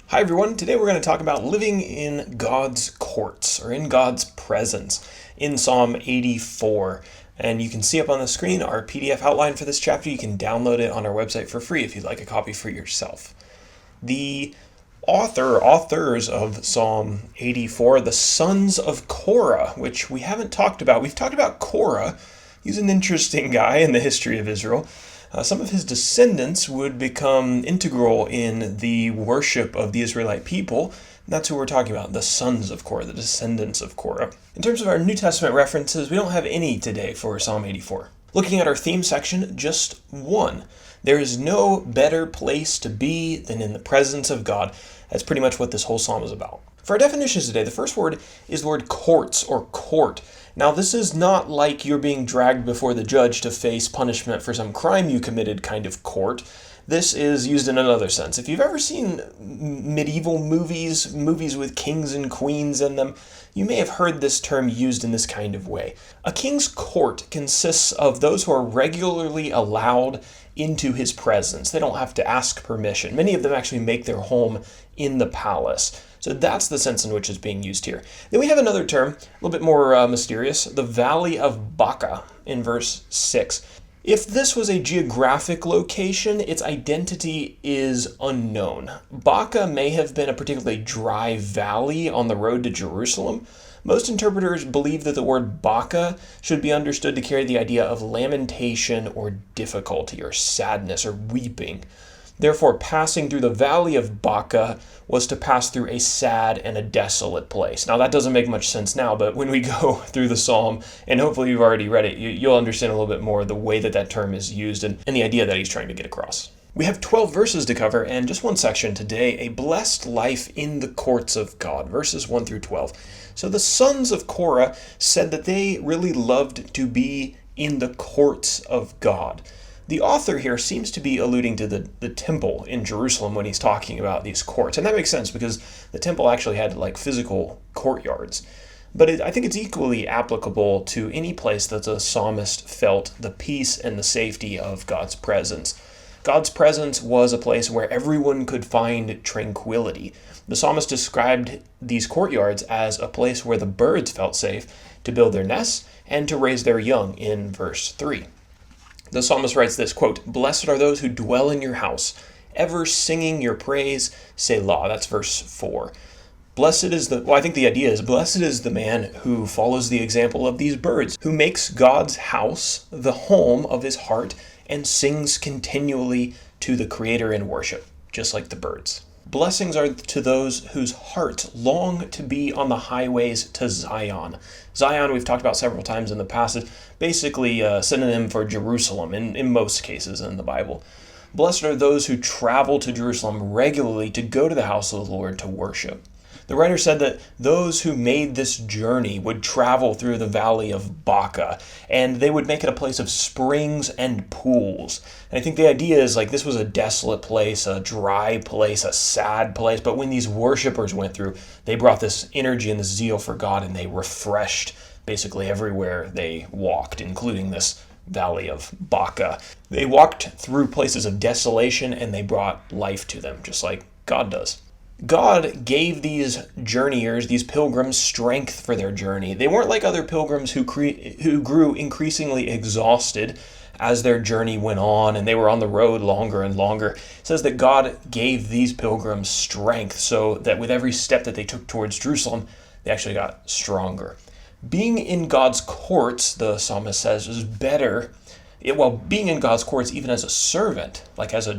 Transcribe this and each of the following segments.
Hi everyone, today we're going to talk about living in God's courts, or in God's presence, in Psalm 84. And you can see up on the screen our PDF outline for this chapter. You can download it on our website for free if you'd like a copy for yourself. The authors of Psalm 84, the sons of Korah, which we haven't talked about. We've talked about Korah. He's an interesting guy in the history of Israel. Some of his descendants would become integral in the worship of the Israelite people. That's who we're talking about, the sons of Korah, the descendants of Korah. In terms of our New Testament references, we don't have any today for Psalm 84. Looking at our theme section, just one. There is no better place to be than in the presence of God. That's pretty much what this whole psalm is about. For our definitions today, the first word is the word courts or court. Now, this is not like you're being dragged before the judge to face punishment for some crime you committed kind of court. This is used in another sense. If you've ever seen medieval movies with kings and queens in them, you may have heard this term used in this kind of way. A king's court consists of those who are regularly allowed into his presence. They don't have to ask permission. Many of them actually make their home in the palace. So that's the sense in which it's being used here. Then we have another term, a little bit more mysterious, the Valley of Baca in verse 6. If this was a geographic location, its identity is unknown. Baca may have been a particularly dry valley on the road to Jerusalem. Most interpreters believe that the word Baca should be understood to carry the idea of lamentation or difficulty or sadness or weeping. Therefore, passing through the valley of Baca was to pass through a sad and a desolate place. Now, that doesn't make much sense now, but when we go through the psalm, and hopefully you've already read it, you'll understand a little bit more the way that term is used and the idea that he's trying to get across. We have 12 verses to cover, and just one section today, a blessed life in the courts of God, verses 1 through 12. So the sons of Korah said that they really loved to be in the courts of God. The author here seems to be alluding to the temple in Jerusalem when he's talking about these courts. And that makes sense because the temple actually had like physical courtyards. But I think it's equally applicable to any place that the psalmist felt the peace and the safety of God's presence. God's presence was a place where everyone could find tranquility. The psalmist described these courtyards as a place where the birds felt safe to build their nests and to raise their young in verse 3. The psalmist writes this, quote, "Blessed are those who dwell in your house, ever singing your praise, Selah." That's verse 4. Blessed is I think the idea is, blessed is the man who follows the example of these birds, who makes God's house the home of his heart and sings continually to the Creator in worship, just like the birds. Blessings are to those whose hearts long to be on the highways to Zion. Zion, we've talked about several times in the past, is basically a synonym for Jerusalem in most cases in the Bible. Blessed are those who travel to Jerusalem regularly to go to the house of the Lord to worship. The writer said that those who made this journey would travel through the valley of Baca, and they would make it a place of springs and pools. And I think the idea is like this was a desolate place, a dry place, a sad place, but when these worshipers went through, they brought this energy and this zeal for God, and they refreshed basically everywhere they walked, including this valley of Baca. They walked through places of desolation, and they brought life to them, just like God does. God gave these journeyers, these pilgrims, strength for their journey. They weren't like other pilgrims who grew increasingly exhausted as their journey went on and they were on the road longer and longer. It says that God gave these pilgrims strength so that with every step that they took towards Jerusalem, they actually got stronger. Being in God's courts, the psalmist says, is better. Being in God's courts, even as a servant, like as a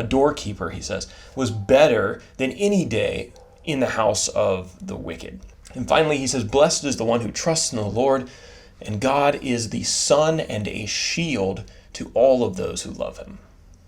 doorkeeper, he says, was better than any day in the house of the wicked. And finally, he says, blessed is the one who trusts in the Lord, and God is the sun and a shield to all of those who love him.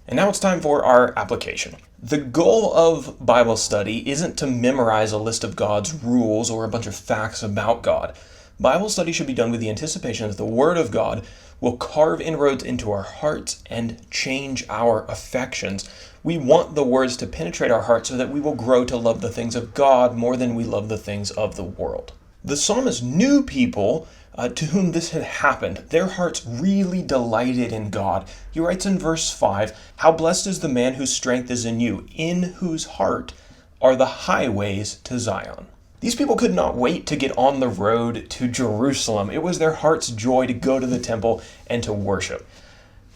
And now it's time for our application. The goal of Bible study isn't to memorize a list of God's rules or a bunch of facts about God. Bible study should be done with the anticipation that the Word of God will carve inroads into our hearts and change our affections. We want the words to penetrate our hearts so that we will grow to love the things of God more than we love the things of the world. The psalmist knew people to whom this had happened. Their hearts really delighted in God. He writes in verse 5, "How blessed is the man whose strength is in you, in whose heart are the highways to Zion." These people could not wait to get on the road to Jerusalem. It was their heart's joy to go to the temple and to worship.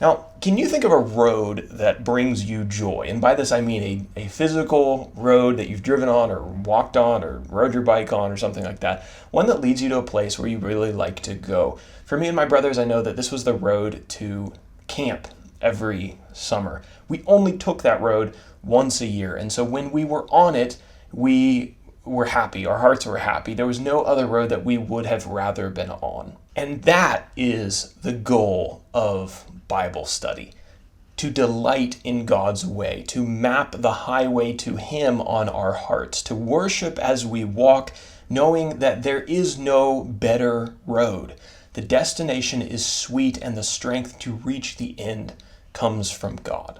Now, can you think of a road that brings you joy? And by this I mean a physical road that you've driven on or walked on or rode your bike on or something like that. One that leads you to a place where you really like to go. For me and my brothers, I know that this was the road to camp every summer. We only took that road once a year. And so when we were on it, we were happy. Our hearts were happy. There was no other road that we would have rather been on. And that is the goal of Bible study, to delight in God's way, to map the highway to Him on our hearts, to worship as we walk, knowing that there is no better road. The destination is sweet and the strength to reach the end comes from God.